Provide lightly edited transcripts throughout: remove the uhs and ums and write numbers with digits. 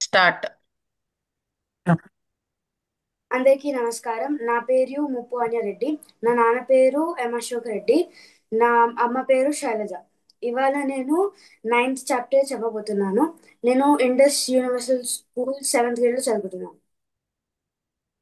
Start. అందరికీ నమస్కారం. నా పేరు ముప్పు రెడ్డి. నా నాన్న పేరు ఎం అశోక్ రెడ్డి. నా అమ్మ పేరు శైలజ. ఇవాళ నేను నైన్త్ చాప్టర్ చెప్పబోతున్నాను. నేను Indus universal school seventh grade లో చదువుతున్నాను.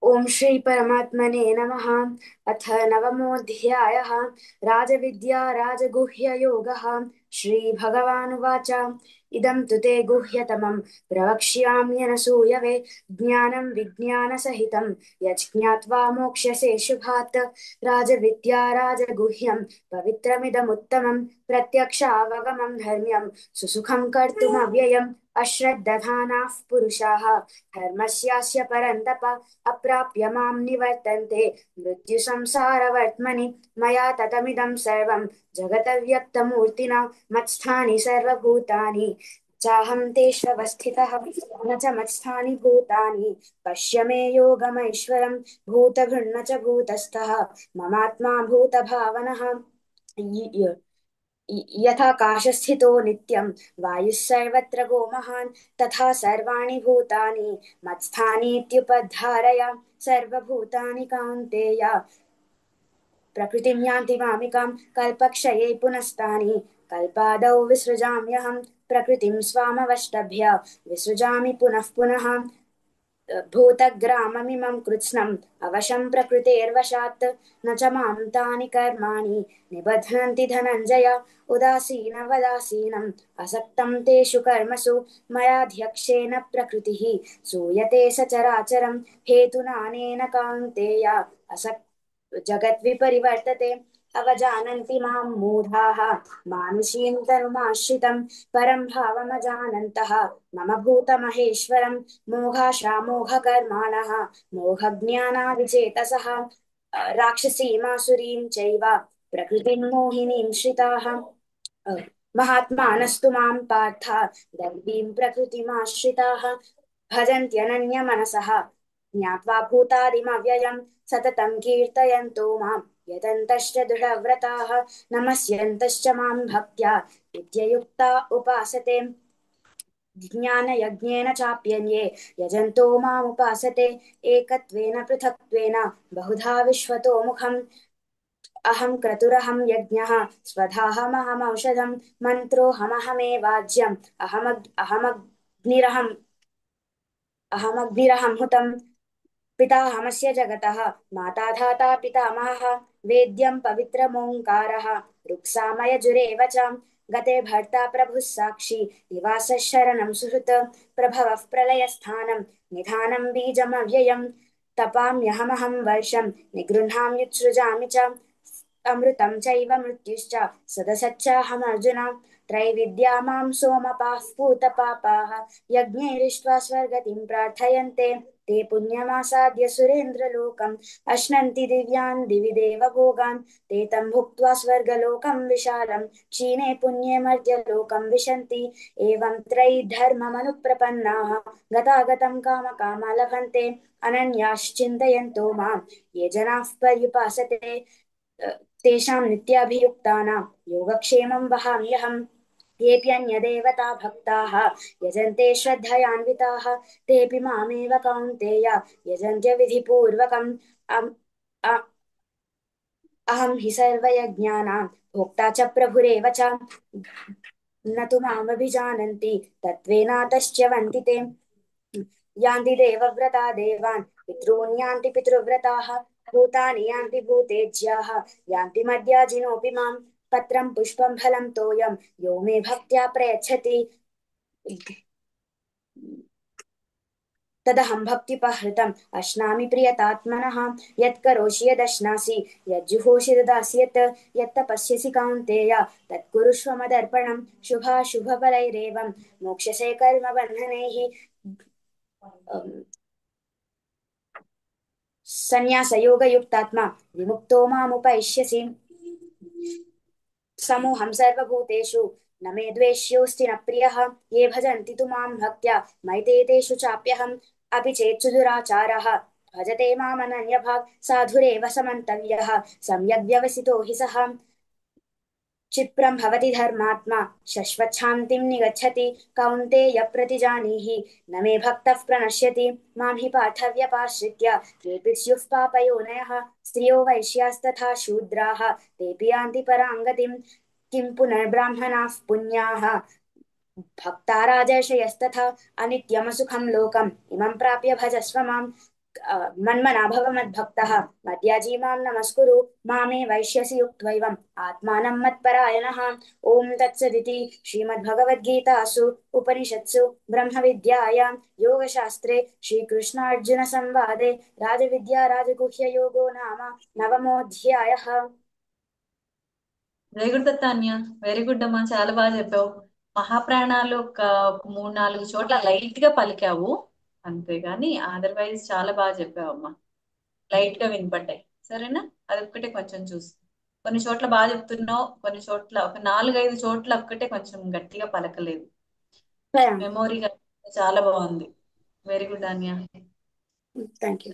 ఓం శ్రీ పరమాత్మనే నమః. అథ నవమోऽధ్యాయः. రాజవిద్యా రాజగుహ్యయోగः. శ్రీభగవానువాచ ఇదం తు తే గుహ్యతమం ప్రవక్ష్యామ్యనసూయవే జ్ఞానం విజ్ఞానసహితం యజ్ఞాత్వా మోక్ష్యసే శుభాత్. రాజవిద్యా రాజగుహ్యం పవిత్రమిదముత్తమం ప్రత్యక్షావగమం ధర్మ్యం సుసుఖం కర్తుమవ్యయం. అశ్రద్ధధానాః పురుషాः ధర్మస్యాస్య పరంతప అప్రాప్య మాం నివర్తంతే మృత్యు సంసారవర్త్మని. మయా తతమిదం సర్వం జగతవ్యక్తమూర్తినా మత్స్థాని సర్వభూతాని చాహం తేష్వస్థితః న చ మత్స్థాని భూతాని పశ్య మే యోగమైశ్వరం భూతభృన్న చ భూతస్థః మమాత్మా భూతభావనః. यथाकाशस्थितो नित्यं वायुः सर्वत्र गोमहान् तथा सर्वाणि भूतानि मत्स्थानीत्युपधारय. सर्वभूतानि कौन्तेय प्रकृतिं यान्ति मामिकां कल्पक्षये पुनस्तानि कल्पादौ विसृजाम्यहं प्रकृतिं स्वामवष्टभ्य विसृजामि पुनः पुनः. भूतग्राममिमं कृत्स्नम् अवशं प्रकृतेर्वशात् न च मां तानि कर्माणि निबध्नन्ति धनञ्जय. उदासीनवदासीनम् असक्तं तेषु कर्मसु मयाध्यक्षेण प्रकृतिः सूयते सचराचरं हेतुनानेन कौन्तेय जगद्विपरिवर्तते. अवजानन्ति मां मूढाः मानुषीं तनुमाश्रितं परं भावमजानन्तः मम भूतमहेश्वरं मोघाशामोघकर्माणः मोहज्ञानाविचेतसः राक्षसीमासुरीं चैव प्रकृतिं मोहिनीं श्रिताः. महात्मानस्तु मां पार्थ दर्वीं प्रकृतिमाश्रिताः भजन्त्यनन्यमनसः ज्ञात्वा भूतादिमव्ययं सततं कीर्तयन्तो मां यतन्तश्च दृढव्रताः नमस्यन्तश्च मां भक्त्या नित्ययुक्ता उपासते. ज्ञानयज्ञेन चाप्यन्ये यजन्तो मामुपासते एकत्वेन पृथक्त्वेन बहुधा विश्वतो मुखम्. अहं क्रतुरहं यज्ञः स्वधाहमहमौषधं मन्त्रोऽहमहमेवाज्यम् अहमग्निरहं हुतं पिताहमस्य जगतः माता धाता पितामहः वेद्यं पवित्रमोङ्कारः ऋक्सामयजुरेव च गते भर्ता प्रभुः साक्षी निवासः शरणं सुहृत् प्रभवः प्रलयस्थानं निधानं बीजमव्ययम्. तपाम्यहमहं वर्षं निगृह्णाम्युत्सृजामि च अमृतं चैव मृत्युश्च सदसच्चाहमर्जुन. त्रैविद्या मां सोमपाः पूतपापाः यज्ञैरिष्ट्वा स्वर्गतिं प्रार्थयन्ते ते पुण्यमासाद्य सुरेन्द्रलोकम् अश्नन्ति दिव्यान् दिवि देव भोगान् ते तं भुक्त्वा स्वर्गलोकं विशालं क्षीणे पुण्ये मर्त्यलोकं विशन्ति. एवं त्रयीधर्ममनुप्रपन्नाः गतागतं कामकामा लभन्ते अनन्याश्चिन्तयन्तो मां ये जनाः पर्युपासते तेषां नित्याभियुक्तानां योगक्षेमं वहाम्यहम्. येऽप्यन्यदेवता भक्ताः यजन्ते श्रद्धयान्विताः तेऽपि मामेव कौन्तेय यजन्त्य विधिपूर्वकम्. अम्- अ- अहं हि सर्वयज्ञानां भोक्ता च प्रभुरेव च न तु मामभिजानन्ति तत्त्वेनातश्च्यवन्ति ते. यान्ति देवव्रता देवान् पितॄन् यान्ति पितृव्रताः भूतानि यान्ति भूतेज्याः यान्ति मद्याजिनोऽपि माम्. पत्रं पुष्पं फलं तोयं यो मे भक्त्या प्रयच्छति तदहं भक्त्युपहृतम् अश्नामि प्रियतात्मनः. यत्करोषि यदश्नासि यज्जुहोषि ददासि यत्तपस्यसि कौन्तेय तत्कुरुष्व मदर्पणम्. शुभाशुभफलैरेवं मोक्ष्यसे कर्मबन्धनैः. संन्यासयोगयुक्तात्मा विमुक्तो मामुपैष्यसि. समूहं सर्वभूतेषु न मे द्वेष्योऽस्ति न प्रियः ये भजन्ति तु मां भक्त्या मयि तेषु चाप्यहम्. अपि चेत् सुदुराचारः भजते मामनन्यभाक् साधुरेव समन्तव्यः सम्यग् व्यवसितो हि सः. क्षिप्रं भवति धर्मात्मा शश्वच्छान्तिं निगच्छति कौन्तेय प्रतिजानीहि न मे भक्तः प्रणश्यति मां हि पार्थव्यपाश्रित्य केऽपि स्युः पापयोनयः स्त्रियो वैश्यास्तथा शूद्राः तेऽपि यान्ति परां गतिं किं पुनर्ब्राह्मणाः पुण्याः भक्ता राजर्षयस्तथा अनित्यमसुखं लोकम् इमं प्राप्य भजस्व माम् मन्मना भव मद्भक्तः मद्याजी मां नमस्कुरु मामे वैश्यसि युक्त्वैवम् आत्मानं मत्परायणः ॐ तत्सदिति श्रीमद्भगवद्गीतासु उपनिषत्सु ब्रह्मविद्यायां योगशास्त्रे श्रीकृष्णार्जुनसंवादे राजविद्या राजगुह्ययोगो नाम नवमोऽध्यायः। వెరీ గుడ్ దత్తాన్య. వెరీ గుడ్ అమ్మా, చాలా బాగా చెప్పావు. మహాప్రాణాలు ఒక మూడు నాలుగు చోట్ల లైట్ గా పలికావు, అంతేగాని అదర్వైజ్ చాలా బాగా చెప్పావు అమ్మా. లైట్ గా వినపడ్డాయి, సరేనా? అదొక్కటే కొంచెం చూసి, కొన్ని చోట్ల బాగా చెప్తున్నావు, కొన్ని చోట్ల ఒక నాలుగైదు చోట్ల ఒక్కటే కొంచెం గట్టిగా పలకలేదు. మెమోరీ చాలా బాగుంది. వెరీ గుడ్ అన్య. Thank you.